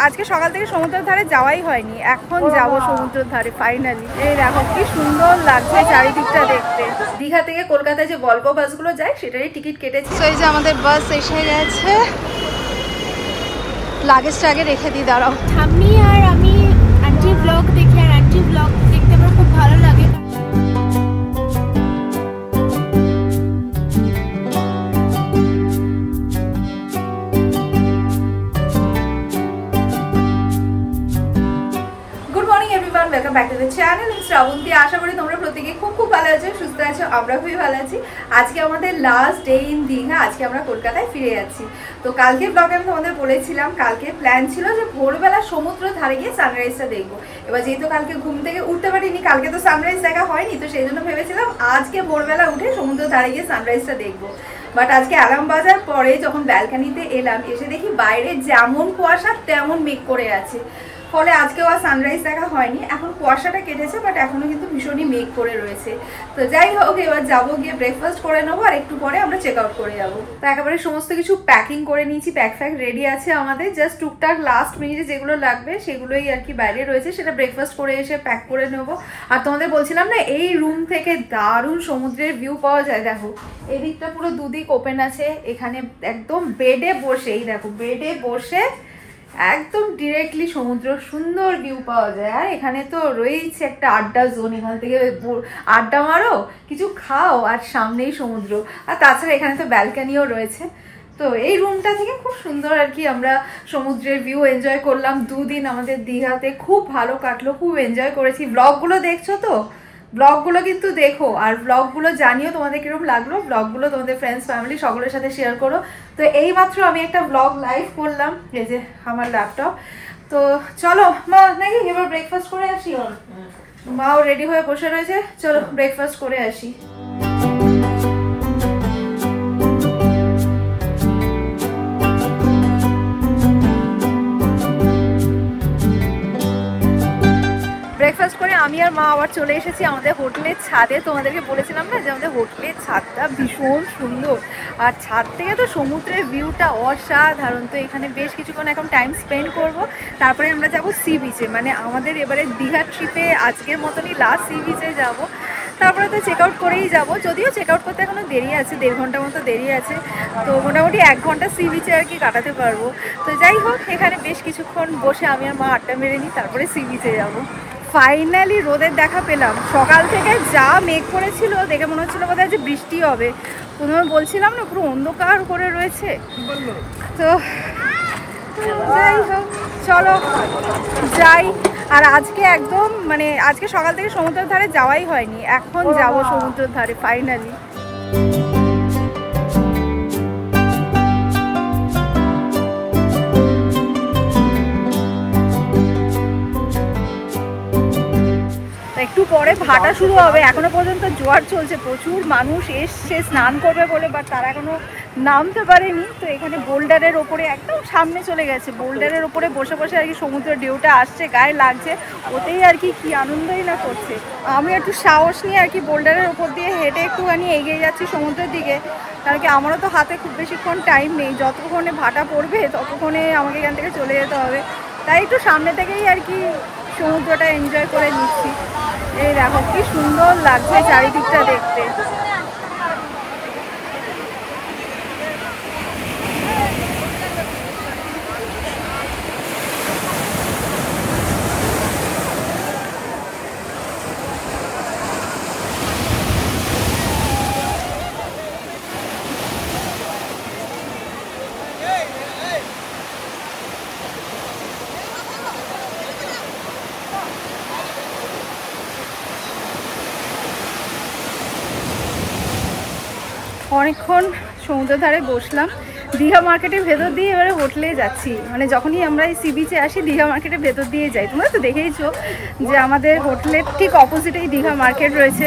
আজকে সকাল থেকে সমুদ্রের ধারে যাওয়াই হয়নি, এখন যাব সমুদ্রের ধারে ফাইনালি। এই দেখো কি সুন্দর লাগছে চারিদিকটা দেখতে। দীঘা থেকে কলকাতায় যে ভলভো বাসগুলো যায় সেটারই টিকিট কেটেছি। এই যে আমাদের বাস এসে গেছে, লাগেজটা আগে রেখে দিই, দাঁড়াও। আমি আর আমি আন্টি ব্লগ দেখি, আর আন্টি ব্লগ দেখতে আমার খুব ভালো লাগে। Welcome back to the channel, আমি শ্রাবন্তী। আশা করি তোমরা প্রত্যেকে খুব ভালো আছো, সুস্থ আছো। আমরা খুবই ভালো আছি। আজকে আমাদের লাস্ট ডে ইন দীঘা। আজকে আমরা কলকাতায় ফিরে যাচ্ছি। তো কালকে ব্লগে আমি তোমাদের বলেছিলাম, কালকে প্ল্যান ছিল যে ভোরবেলা সমুদ্র ধারে গিয়ে সানরাইজটা দেখবো। এবার যেহেতু কালকে ঘুম থেকে উঠতে পারিনি, কালকে তো সানরাইজ দেখা হয়নি, তো সেই জন্য ভেবেছিলাম আজকে ভোরবেলা উঠে সমুদ্র ধারে গিয়ে সানরাইজটা দেখবো। বাট আজকে অ্যালার্ম বাজার পরে যখন ব্যালকানিতে এলাম, এসে দেখি বাইরে যেমন কুয়াশা তেমন মেঘ করে আছে, ফলে আজকেও আর সানরাইজ দেখা হয়নি। এখন কুয়াশাটা কেটেছে, বাট এখনো কিন্তু ভীষণই মেঘ করে রয়েছে। তো যাই হোক, এবার যাবো, গিয়ে ব্রেকফাস্ট করে নেবো, আর একটু পরে আমরা চেক আউট করে যাবো। তো একেবারে সমস্ত কিছু প্যাকিং করে নিয়েছি, ব্যাগ ফ্যাগ রেডি আছে আমাদের। জাস্ট টুকটাক লাস্ট মিনিটে যেগুলো লাগবে সেগুলোই আর কি বাইরে রয়েছে, সেটা ব্রেকফাস্ট করে এসে প্যাক করে নেবো। আর তোমাদের বলছিলাম না, এই রুম থেকে দারুণ সমুদ্রের ভিউ পাওয়া যায়। দেখো এদিকটা পুরো দুদিক ওপেন আছে, এখানে একদম বেডে বসে, এই দেখো বেডে বসে একদম ডিরেক্টলি সমুদ্র সুন্দর ভিউ পাওয়া যায়। আর এখানে তো রয়েছে একটা আড্ডা জোন, এখান থেকে আড্ডা মারো, কিছু খাও, আর সামনেই সমুদ্র। আর তাছাড়া এখানে তো ব্যালকানিও রয়েছে। তো এই রুমটা থেকে খুব সুন্দর আর কি আমরা সমুদ্রের ভিউ এনজয় করলাম। দুদিন আমাদের দীঘাতে খুব ভালো কাটলো, খুব এনজয় করেছি। ব্লগগুলো দেখছো তো, ব্লগগুলো কিন্তু দেখো, আর ব্লগগুলো জানিও তোমাদের কিরকম লাগলো। ব্লগগুলো তোমাদের ফ্রেন্ডস ফ্যামিলি সকলের সাথে শেয়ার করো। তো এইমাত্র আমি একটা ব্লগ লাইভ করলাম, এই যে আমার ল্যাপটপ। তো চলো মা, নাকি এবার ব্রেকফাস্ট করে আসি। মাও রেডি হয়ে বসে রয়েছে, চলো ব্রেকফাস্ট করে আসি। ব্রেকফাস্ট করে আমি আর মা আবার চলে এসেছি আমাদের হোটেলের ছাদে। তোমাদেরকে বলেছিলাম না যে আমাদের হোটেলের ছাদটা ভীষণ সুন্দর, আর ছাদ থেকে তো সমুদ্রের ভিউটা অসাধারণ। তো এখানে বেশ কিছুক্ষণ এখন টাইম স্পেন্ড করব, তারপরে আমরা যাব সি বিচে। মানে আমাদের এবারে দীঘার ট্রিপে আজকের মতনই লাস্ট সি বিচে যাব। তারপরে তো চেক আউট করেই যাব, যদিও চেক আউট করতে এখনও দেরি আছে, 1.5 ঘন্টার মতো দেরি আছে। তো মোটামুটি 1 ঘন্টা সি বিচে আর কি কাটাতে পারবো। তো যাই হোক, এখানে বেশ কিছুক্ষণ বসে আমি আর মা আড্ডা মেরে নিই, তারপরে সি বিচে যাবো। ফাইনালি রোদের দেখা পেলাম। সকাল থেকে যা মেঘ করেছিল, দেখে মনে হচ্ছিল বোধহয় যে বৃষ্টি হবে। প্রথমে বলছিলাম না, পুরো অন্ধকার করে রয়েছে। তো যাই হোক, চলো যাই। আর আজকে একদম মানে আজকে সকাল থেকে সমুদ্রের ধারে যাওয়াই হয়নি, এখন যাব সমুদ্রের ধারে ফাইনালি। একটু পরে ভাটা শুরু হবে, এখনো পর্যন্ত জোয়ার চলছে, প্রচুর মানুষ এসছে স্নান করবে বলে, বাট তারা এখনো নামতে পারেনি। তো এখানে বোল্ডারের ওপরে একদম সামনে চলে গেছে, বোল্ডারের ওপরে বসে বসে আর কি সমুদ্রের ঢেউটা আসছে, গায়ে লাগছে, ওতেই আর কি আনন্দই না করছে। আমি একটু সাহস নিয়ে আর কি বোল্ডারের ওপর দিয়ে হেঁটে একটুখানি এগিয়ে যাচ্ছি সমুদ্রের দিকে, কারণ কি আমারও তো হাতে খুব বেশিক্ষণ টাইম নেই, যতক্ষণে ভাটা পড়বে ততক্ষণে আমাকে এখান থেকে চলে যেতে হবে। তাই একটু সামনে থেকেই আর কি সমুদ্রটা এনজয় করে নিচ্ছি। এই দেখো কি সুন্দর লাগছে চারিদিকটা দেখতে। অনেকক্ষণ সমুদ্রের ধারে বসলাম। দীঘা মার্কেটের ভেতর দিয়ে এবারে হোটেলে যাচ্ছি। মানে যখনই আমরা এই সি বিচে আসি দীঘা মার্কেটের ভেতর দিয়ে যাই। তোমরা তো দেখেইছো যে আমাদের হোটেলের ঠিক অপোজিটেই দীঘা মার্কেট রয়েছে।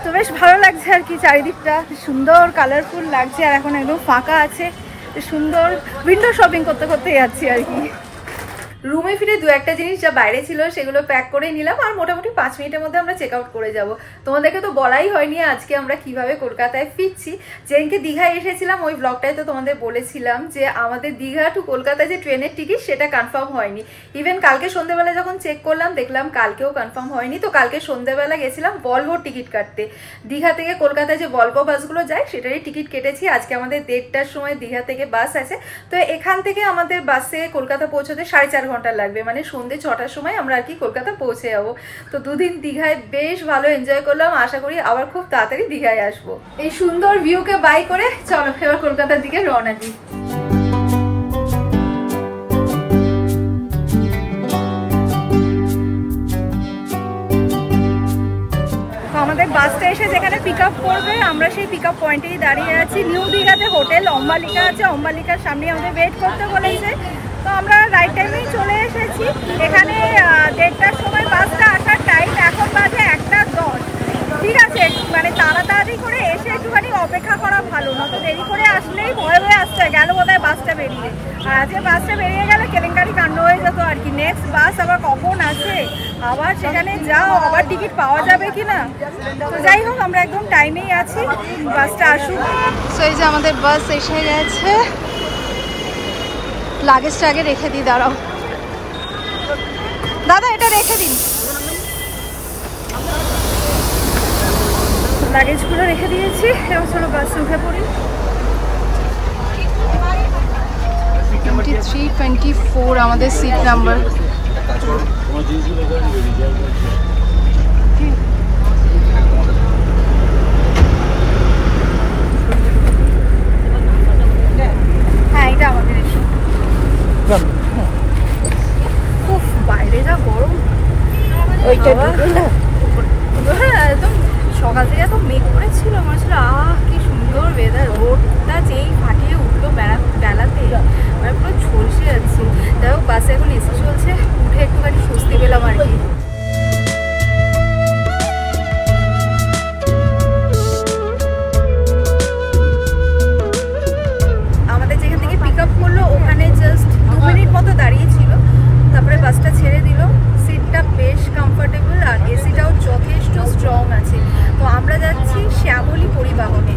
তো বেশ ভালো লাগছে আর কি, চারিদিকটা সুন্দর কালারফুল লাগছে, আর এখন একদম ফাঁকা আছে, সুন্দর উইন্ডো শপিং করতে করতে যাচ্ছি আর কি। রুমে ফিরে দু একটা জিনিস যা বাইরে ছিল সেগুলো প্যাক করে নিলাম, আর মোটামুটি 5 মিনিটের মধ্যে আমরা চেক আউট করে যাব। তোমাদেরকে তো বলাই হয়নি আজকে আমরা কিভাবে কলকাতায় ফিরছি। যেদিনকে দীঘায় এসেছিলাম ওই ব্লগটায় তো তোমাদের বলেছিলাম যে আমাদের দীঘা টু কলকাতায় যে ট্রেনের টিকিট সেটা কনফার্ম হয়নি। ইভেন কালকে সন্ধ্যেবেলা যখন চেক করলাম দেখলাম কালকেও কনফার্ম হয়নি। তো কালকে সন্ধ্যেবেলা গেছিলাম ভলভোর টিকিট কাটতে, দীঘা থেকে কলকাতায় যে ভলভো বাসগুলো যায় সেটারই টিকিট কেটেছি। আজকে আমাদের 1:30টার সময় দীঘা থেকে বাস আছে, তো এখান থেকে আমাদের বাসে কলকাতা পৌঁছতে 4.5 ঘন্টা লাগবে, মানে সন্ধ্যে 6টার সময় আমরা আর কি কলকাতা পৌঁছে যাবো। তো দুদিন দীঘায় বেশ ভালো এনজয় করলাম, আশা করি আবার খুব তাড়াতাড়ি দীঘায় আসবো। এই সুন্দর ভিউকে বাই করে চলো এবার কলকাতার দিকে রওনা দিই। আমাদের বাসটা এসে যেখানে পিক আপ করবে আমরা সেই পিক আপ পয়েন্টেই দাঁড়িয়ে আছি। নিউ দীঘাতে হোটেল অম্বালিকা আছে, অম্বালিকার সামনে আমাদের ওয়েট করতে বলেছে। তো আমরা রাইট টাইমেই চলে এসেছি। এখানে 1:30টার সময় বাসটা আসার টাইম, এখন বাজে 1:10। ঠিক আছে, মানে তাড়াতাড়ি করে এসে একটুখানি অপেক্ষা করা ভালো, না তো দেরি করে আসলেই ভয়ে ভয়ে আসতে হয়, গেল বোধহয় বাসটা বেরিয়ে। আর আজকে বাসটা বেরিয়ে গেলে কেলেঙ্কারি কাণ্ড হয়ে যেত আর কি। নেক্সট বাস আবার কখন আছে, আবার সেখানে যাও, আবার টিকিট পাওয়া যাবে কি না। তো যাই হোক আমরা একদম টাইমেই আছি, বাসটা আসুক। তো এই যে আমাদের বাস এসে গেছে, লাগেজটা আগে রেখে দিই, দাঁড়াও দাদা এটা রেখে দিন, লাগেজগুলো রেখে দিয়েছি। এবার চলো বাসে উঠে পড়ি। 23-24 আমাদের সিট নাম্বার। হ্যাঁ এটা আমাদের এসে। উফ বাইরে যা গরম, ওইটা হ্যাঁ একদম সকাল থেকে এত মেঘ করেছিল, মনে হচ্ছিল কি সুন্দর ওয়েদার। রোদটা যেই ফাটিয়ে উঠলো বেলাতে মানে পুরো ঝলসে যাচ্ছে। যাই হোক বাসে এখন এসি চলছে, উঠে একটুখানি স্বস্তি পেলাম আর কি। আমাদের যেখান থেকে পিক আপ করলো ওখানে জাস্ট 2 মিনিট মতো দাঁড়িয়েছিল, তারপরে বাসটা ছেড়ে দিল। সিটটা বেশ কমফোর্টেবল আর এসিটাও যথেষ্ট স্ট্রং আছে। তো আমরা যাচ্ছি শ্যামলী পরিবহনে।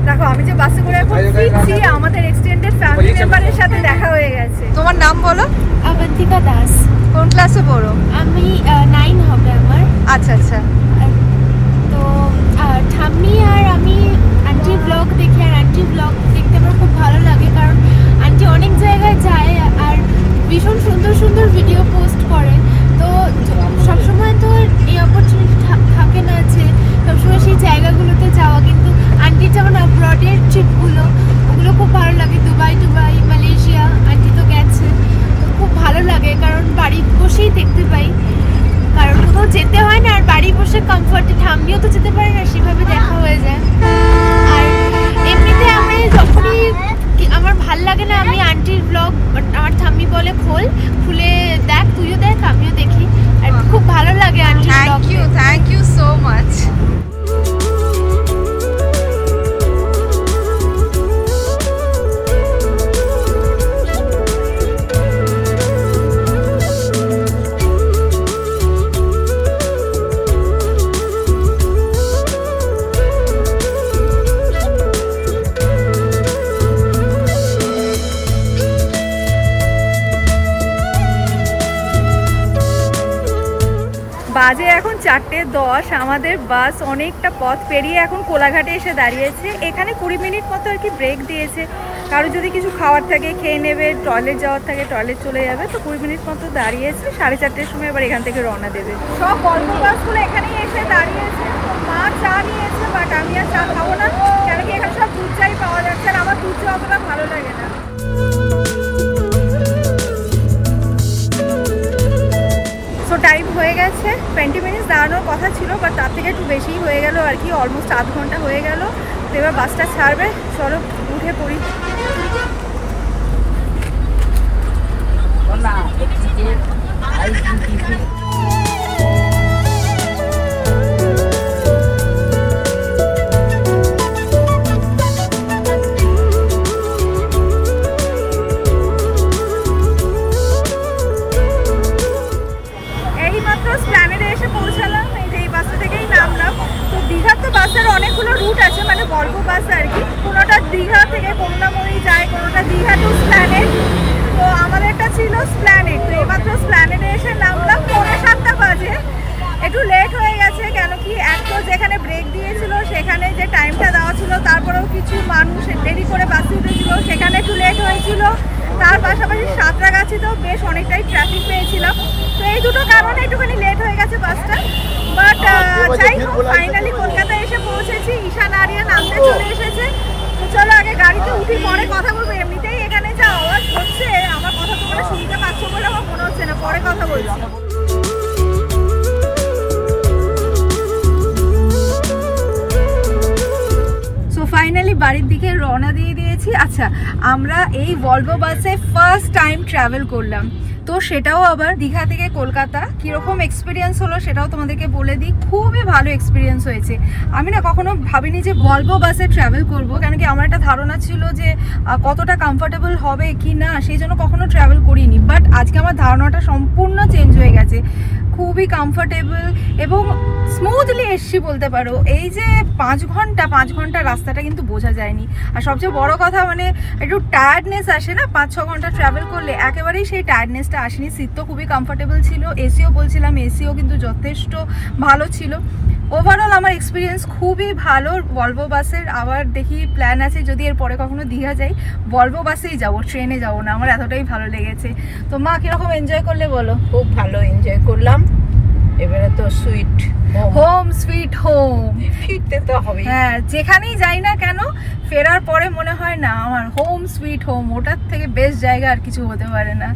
দেখো আমি যে বাসে করে এখন ফিরছি, আমাদের এক্সটেন্ডেড ফ্যামিলি মেম্বারের সাথে দেখা হয়ে গেছে। তোমার নাম বলো? অবন্তিকা দাস। কোন ক্লাসে পড়ো? আমি 9 হবে আমার। আচ্ছা আচ্ছা। তো ঠাম্মি আর আমি আন্টি ব্লগ দেখি, আর আন্টি ব্লগ দেখতে আমার খুব ভালো লাগে, কারণ আন্টি অনেক জায়গায় যায় আর ভীষণ সুন্দর সুন্দর ভিডিও পোস্ট করে। তো সবসময় তো এই অপরচুনিটি থাকে না যে সবসময় সেই জায়গাগুলোতে যাওয়া, কিন্তু আন্টির যেমন অ্যাব্রডের ট্রিপগুলো ওগুলো খুব ভালো লাগে। দুবাই মালয়েশিয়া আন্টি তো গেছে, তো খুব ভালো লাগে কারণ বাড়ি বসেই দেখতে পাই, কারণ কোথাও যেতে হয় না। আর বাড়ি বসে কমফর্টে ঠাম্মিও তো যেতে পারে না, সেভাবে দেখা হয়ে যায়। আর এমনিতে আমি যখনই আমার ভাল লাগে না আমি আন্টির ব্লগ, আমার ঠাম্মি বলে খুলে দেখ, তুইও দেখ আমিও দেখি, আর খুব ভালো লাগে আন্টির blog. Thank you so much. বাজে এখন 4:10। আমাদের বাস অনেকটা পথ পেরিয়ে এখন কোলাঘাটে এসে দাঁড়িয়েছে। এখানে 20 মিনিট মতো আর কি ব্রেক দিয়েছে, কারো যদি কিছু খাওয়ার থাকে খেয়ে নেবে, টয়লেট যাওয়ার থাকে টয়লেট চলে যাবে। তো 20 মিনিট মতো দাঁড়িয়েছে, 4:30টার সময় এবার এখান থেকে রওনা দেবে। সব গল্প বাসগুলো এখানেই এসে দাঁড়িয়েছে। মা চা নিয়েছে, বাট আমি আর চা খাবো না, কেন কি এখানে সব দুধ চাই পাওয়া যাচ্ছে, আর আমার দুধ চা অতটা ভালো লাগে না। সো টাইম হয়ে গেছে, 20 মিনিটস দাঁড়ানোর কথা ছিল, বাট তার থেকে একটু বেশিই হয়ে গেল আর কি, অলমোস্ট আধ ঘন্টা হয়ে গেল। তো এবার বাসটা ছাড়বে, চলো উঠে পড়ি। স্প্ল্যানেড। তো এইমাত্র স্প্ল্যানেডে এসে নামলাম, 6:45 বাজে। একটু লেট হয়ে গেছে, কেন কি এক তো যেখানে ব্রেক দিয়েছিল সেখানে যে টাইমটা দেওয়া ছিল, তারপরেও কিছু মানুষ দেরি করে বাসে উঠেছিল, সেখানে একটু লেট হয়েছিল। তার পাশাপাশি সাঁতরাগাছিতেও বেশ অনেকটাই ট্রাফিক পেয়েছিলাম। তো এই দুটো কারণে একটুখানি লেট হয়ে গেছে বাসটা। বাট যাই হোক, ফাইনালি কলকাতায় এসে পৌঁছেছি। ঈশান আরিয়া নামতে চলে এসেছে। তো চলো আগে গাড়িতে উঠি, পরে কথা বলবো। এমনিতেই এখানে যা আওয়াজ হচ্ছে, আমার কথা তোমরা শুনতে পাচ্ছ বলে আমার মনে হচ্ছে না, পরে কথা বলছি। ফাইনালি বাড়ির দিকে রওনা দিয়ে দিয়েছি। আচ্ছা, আমরা এই ভলভো বাসে ফার্স্ট টাইম ট্রাভেল করলাম, তো সেটাও আবার দীঘা থেকে কলকাতা। কীরকম এক্সপিরিয়েন্স হলো সেটাও তোমাদেরকে বলে দিই। খুবই ভালো এক্সপিরিয়েন্স হয়েছে। আমি না কখনো ভাবিনি যে ভলভো বাসে ট্রাভেল করবো, কেন কি আমার একটা ধারণা ছিল যে কতটা কমফোর্টেবল হবে কি না, সেই জন্য কখনো ট্রাভেল করিনি। বাট আজকে আমার ধারণাটা সম্পূর্ণ চেঞ্জ হয়ে গেছে। খুবই কমফোর্টেবল এবং স্মুথলি এসছি বলতে পারো। এই যে 5 ঘন্টা রাস্তাটা কিন্তু বোঝা যায়নি। আর সবচেয়ে বড় কথা, মানে একটু টায়ার্ডনেস আসে না 5-6 ঘন্টা ট্রাভেল করলে, একেবারেই সেই টায়ার্ডনেসটা আসেনি। সিট তো খুবই কমফোর্টেবল ছিল, এসিও বলছিলাম, এসিও কিন্তু যথেষ্ট ভালো ছিল। ওভারঅল আমার এক্সপিরিয়েন্স খুবই ভালো ভলভো বাসের। আবার দেখি প্ল্যান আছে, যদি এর পরে কখনো দীঘা যাই ভলভো বাসেই যাবো, ট্রেনে যাবো না। আমার এতটাই ভালো লেগেছে। তো মা কিরকম এনজয় করলে বলো? খুব ভালো এনজয় করলাম। এবারে তো সুইট হোম সুইট হোম, ফিরতে তো হবে। হ্যাঁ, যেখানেই যাই না কেন ফেরার পরে মনে হয় না আমার হোম সুইট হোম, ওটার থেকে বেস্ট জায়গা আর কিছু হতে পারে না।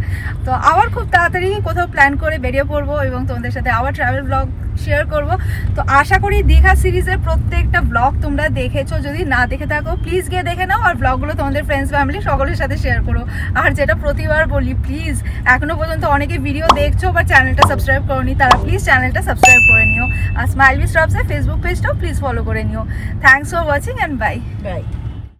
তো আবার খুব তাড়াতাড়ি কোথাও প্ল্যান করে বেরিয়ে পড়বো এবং তোমাদের সাথে আবার ট্রাভেল ব্লগ শেয়ার করব। তো আশা করি দীঘা সিরিজের প্রত্যেকটা ব্লগ তোমরা দেখেছো। যদি না দেখে থাকো প্লিজ গিয়ে দেখে নাও, আর ব্লগগুলো তোমাদের ফ্রেন্ডস ফ্যামিলি সকলের সাথে শেয়ার করো। আর যেটা প্রতিবার বলি, প্লিজ এখনো পর্যন্ত অনেকে ভিডিও দেখছো বা চ্যানেলটা সাবস্ক্রাইব করোনি, তারা প্লিজ চ্যানেলটা সাবস্ক্রাইব করে নিও। আর স্মাইল উইথ শ্রবসের ফেসবুক পেজটাও প্লিজ ফলো করে নিও। Thanks for watching and by.